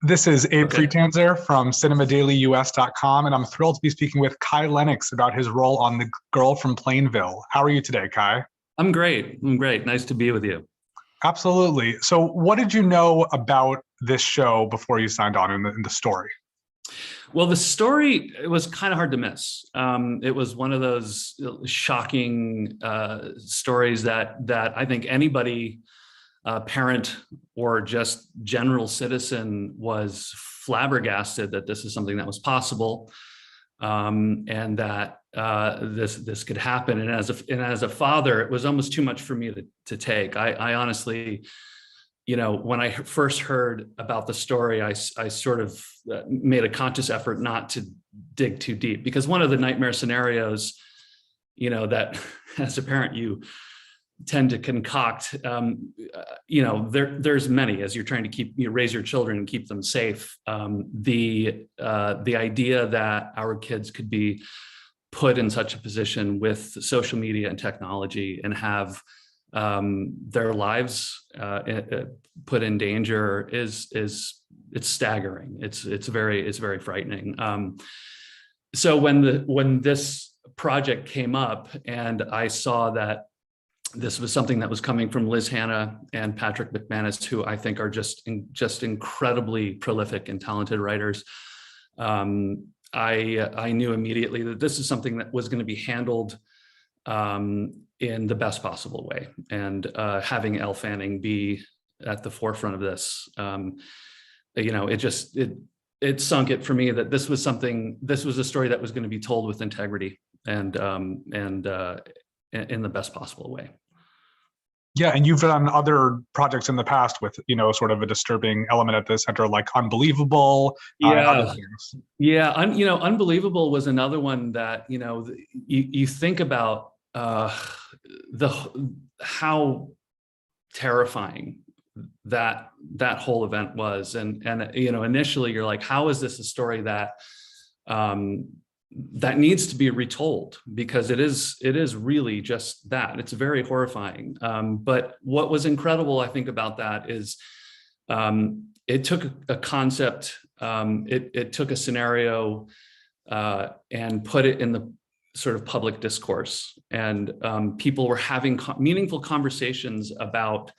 This is Abe Okay. Pretanzer from cinemadailyus.com, and I'm thrilled to be speaking with Kai Lennox about his role on The Girl from Plainville. How are you today, Kai? I'm great. I'm great. Nice to be with you. Absolutely. So what did you know about this show before you signed on in the story? Well, the story, it was kind of hard to miss. It was one of those shocking stories that I think anybody, parent or just general citizen, was flabbergasted that this is something that was possible, and that this could happen. And as a father, it was almost too much for me to take. I honestly, when I first heard about the story, I sort of made a conscious effort not to dig too deep, because one of the nightmare scenarios, that as a parent you tend to concoct, there's many, as you're trying to raise your children and keep them safe. The idea that our kids could be put in such a position with social media and technology and have their lives put in danger it's staggering. It's very frightening. So when this project came up and I saw that this was something that was coming from Liz Hanna and Patrick McManus, who I think are just incredibly prolific and talented writers, I knew immediately that this is something that was going to be handled in the best possible way. And having Elle Fanning be at the forefront of this, it sunk it for me that this was a story that was going to be told with integrity and in the best possible way. Yeah, and you've done other projects in the past with, sort of a disturbing element at the center, like Unbelievable. And other things. Yeah. Unbelievable was another one that, you think about how terrifying that whole event was. And initially you're like, how is this a story that needs to be retold? Because it is really just that. It's very horrifying. But what was incredible, I think, about that is it took a concept, it took a scenario and put it in the sort of public discourse, and people were having meaningful conversations about,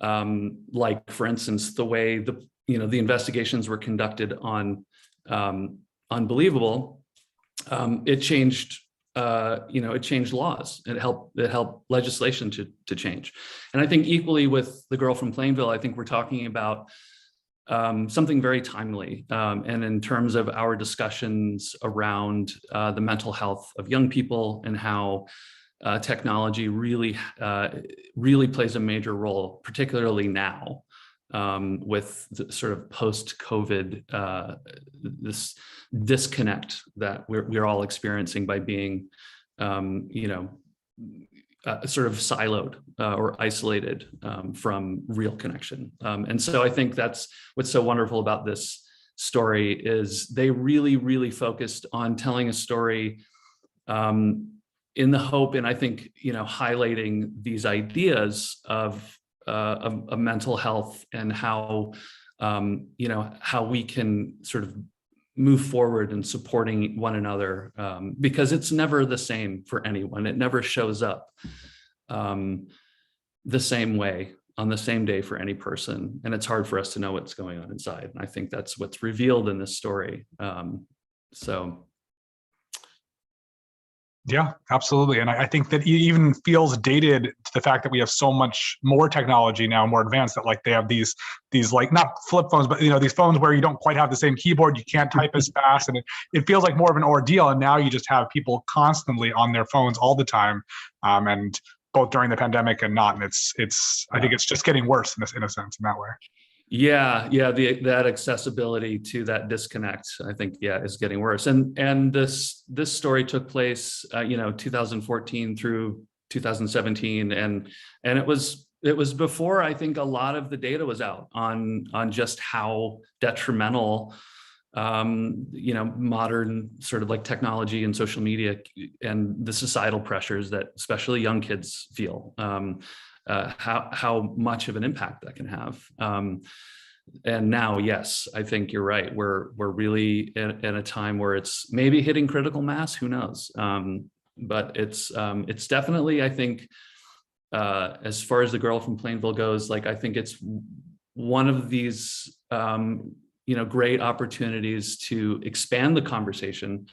like, for instance, the way the investigations were conducted on Unbelievable. It changed laws. It helped legislation to change. And I think equally with The Girl from Plainville, I think we're talking about something very timely. And in terms of our discussions around the mental health of young people and how technology really plays a major role, particularly now, with the sort of post-COVID, this disconnect that we're all experiencing by being, sort of siloed or isolated from real connection. And so I think that's what's so wonderful about this story, is they really, really focused on telling a story in the hope, and I think, highlighting these ideas of mental health and how, how we can sort of move forward in supporting one another, because it's never the same for anyone. It never shows up the same way on the same day for any person. And it's hard for us to know what's going on inside. And I think that's what's revealed in this story. Yeah, absolutely. And I think that it even feels dated to the fact that we have so much more technology now, more advanced, that like they have these like, not flip phones, but these phones where you don't quite have the same keyboard, you can't type as fast, and it feels like more of an ordeal. And now you just have people constantly on their phones all the time, and both during the pandemic and not. And I think it's just getting worse in a sense, in that way. Yeah, that accessibility to that disconnect, I think, is getting worse. And this story took place, 2014 through 2017, and it was before, I think, a lot of the data was out on just how detrimental, modern sort of like technology and social media and the societal pressures that especially young kids feel. How much of an impact that can have. now, yes, I think you're right. We're really in a time where it's maybe hitting critical mass. Who knows? But it's definitely, I think, as far as the girl from Plainville goes, like, I think it's one of these great opportunities to expand the conversation.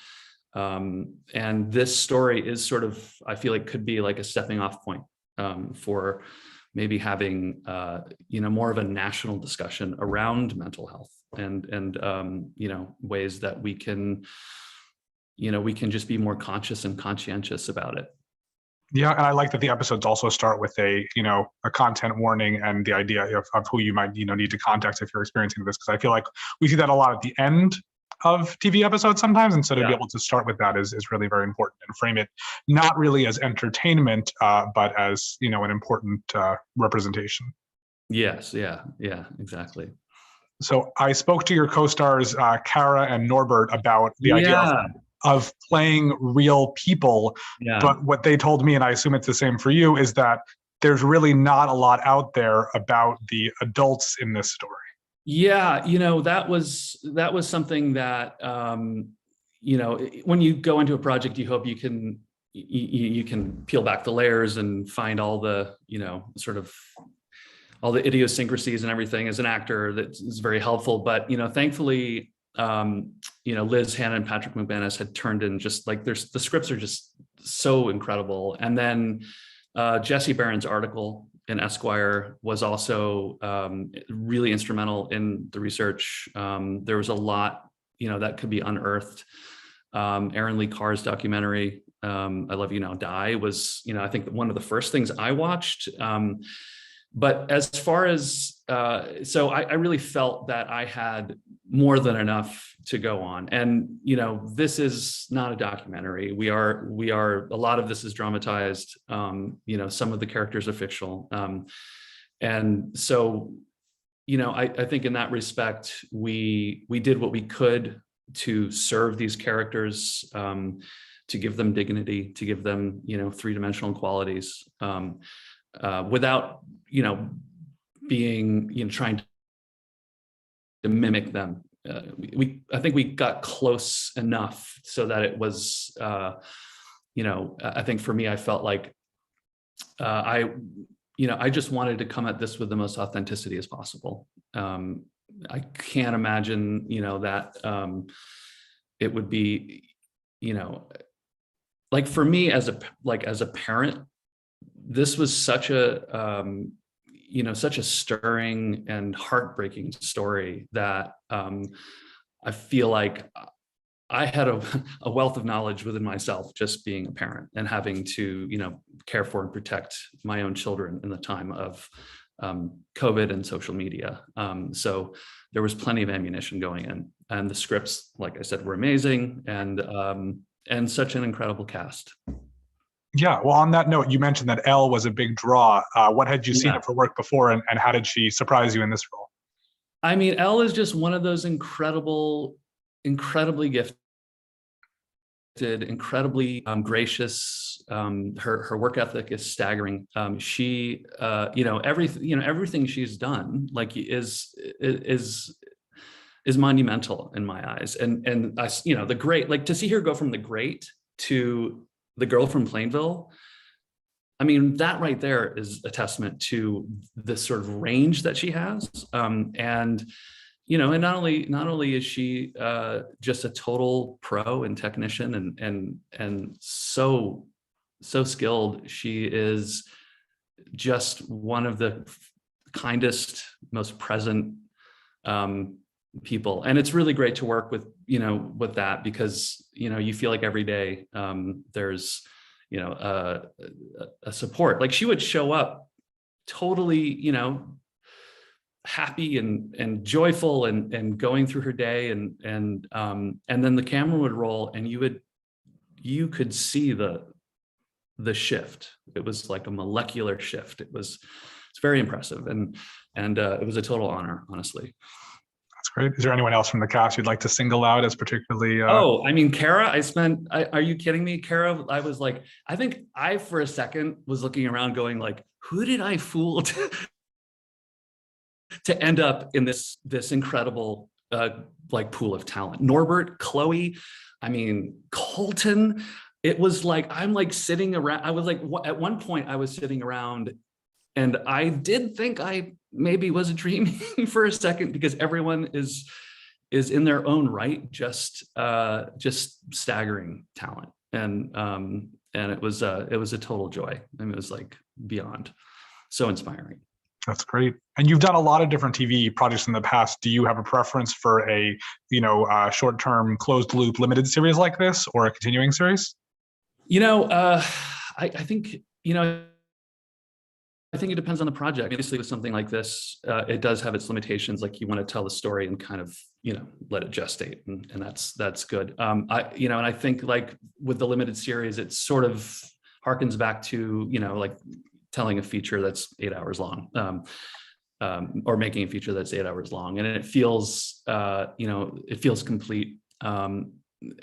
And this story is sort of, I feel like, could be like a stepping off point for maybe having more of a national discussion around mental health and ways that we can just be more conscious and conscientious about it. Yeah, and I like that the episodes also start with a content warning and the idea of who you might need to contact if you're experiencing this, because I feel like we see that a lot at the end of TV episodes sometimes, and so to be able to start with that is really very important and frame it not really as entertainment, but as an important representation. Yes, yeah, exactly. So I spoke to your co-stars Kara and Norbert about the idea of playing real people, but what they told me, and I assume it's the same for you, is that there's really not a lot out there about the adults in this story. Yeah, that was something that when you go into a project, you hope you can peel back the layers and find all the sort of all the idiosyncrasies and everything. As an actor, that is very helpful. But thankfully, Liz, Hannah, and Patrick McManus had turned in just like the scripts are just so incredible. And then Jesse Barron's article in Esquire was also really instrumental in the research. There was a lot, that could be unearthed. Aaron Lee Carr's documentary, I Love You Now Die, was, I think one of the first things I watched. But as far as, so I really felt that I had more than enough to go on. And, this is not a documentary. We are, a lot of this is dramatized. Some of the characters are fictional. And so, I think in that respect, we did what we could to serve these characters, to give them dignity, to give them, three-dimensional qualities, without, being, trying to mimic them. I think we got close enough so that it was, I think for me, I felt like I just wanted to come at this with the most authenticity as possible. I can't imagine, that it would be, like for me as a parent, this was such a, such a stirring and heartbreaking story that I feel like I had a wealth of knowledge within myself, just being a parent and having to, care for and protect my own children in the time of COVID and social media. So there was plenty of ammunition going in, and the scripts, like I said, were amazing, and such an incredible cast. Yeah, well, on that note, you mentioned that Elle was a big draw. What had you seen of her work before, and how did she surprise you in this role? I mean, Elle is just one of those incredibly gifted, incredibly gracious. Her work ethic is staggering. She, everything she's done, like, is monumental in my eyes. And I, the great, like, to see her go from the great to the girl from Plainville, I mean, that right there is a testament to the sort of range that she has. And not only is she just a total pro and technician and so skilled, she is just one of the kindest, most present people. And it's really great to work with, with that, because, you feel like every day there's, a support. Like, she would show up totally, happy and joyful and going through her day, and then the camera would roll, and you could see the shift. It was like a molecular shift. It's very impressive, and it was a total honor, honestly. That's great. Is there anyone else from the cast you'd like to single out as particularly? Oh, I mean, Kara, are you kidding me? Kara, I was like, I think I, for a second, was looking around going like, who did I fool to end up in this incredible like pool of talent. Norbert, Chloe, I mean, Colton. It was like, I'm like sitting around, I was like, at one point I was sitting around and I did think I maybe was dreaming for a second, because everyone is in their own right, just staggering talent. And it was a total joy. I mean, it was like beyond so inspiring. That's great. And you've done a lot of different TV projects in the past. Do you have a preference for a, short-term closed loop limited series like this, or a continuing series? I think, I think it depends on the project. Obviously, with something like this, it does have its limitations. Like, you want to tell the story and kind of, let it gestate, and that's good. And I think, like, with the limited series, it sort of harkens back to, like telling a feature that's 8 hours long, or making a feature that's 8 hours long, and it feels, it feels complete.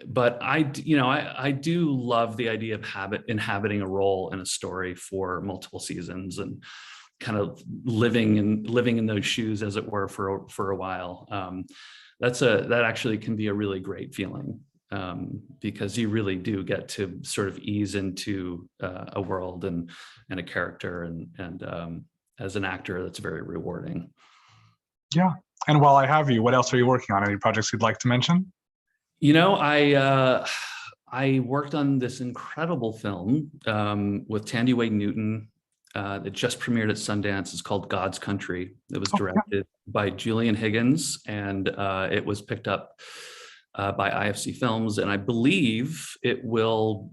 But I do love the idea of inhabiting a role in a story for multiple seasons, and kind of living in those shoes, as it were, for a while. That actually can be a really great feeling, because you really do get to sort of ease into a world and a character, and as an actor, that's very rewarding. Yeah. And while I have you, what else are you working on? Any projects you'd like to mention? I worked on this incredible film with Tandy Wade Newton that just premiered at Sundance. It's called God's Country. It was directed by Julian Higgins, and it was picked up by IFC Films. And I believe it will,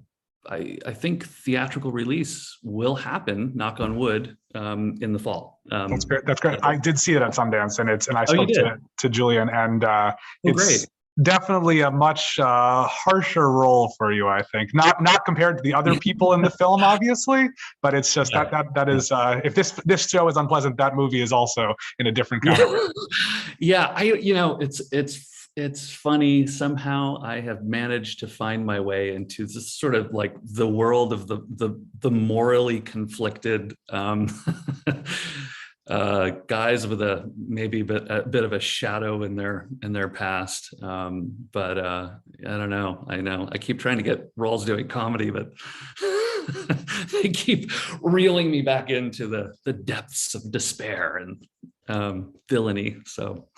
I think theatrical release will happen, knock on wood, in the fall. That's great. That's great. I did see it at Sundance, and I spoke to Julian, and it's great. Definitely a much harsher role for you, I think. Not compared to the other people in the film, obviously, but it's just that is if this show is unpleasant, that movie is also in a different category. Yeah, it's funny. Somehow I have managed to find my way into this sort of like the world of the morally conflicted guys with maybe a bit of a shadow in their past, but I don't know. I keep trying to get roles doing comedy, but they keep reeling me back into the depths of despair and villainy. So,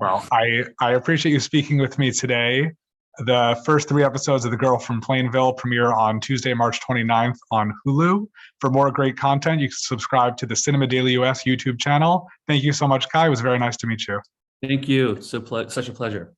well, I appreciate you speaking with me today. The first 3 episodes of The Girl from Plainville premiere on Tuesday, March 29th on Hulu. For more great content, you can subscribe to the Cinema Daily US YouTube channel. Thank you so much, Kai. It was very nice to meet you. Thank you. Such a pleasure.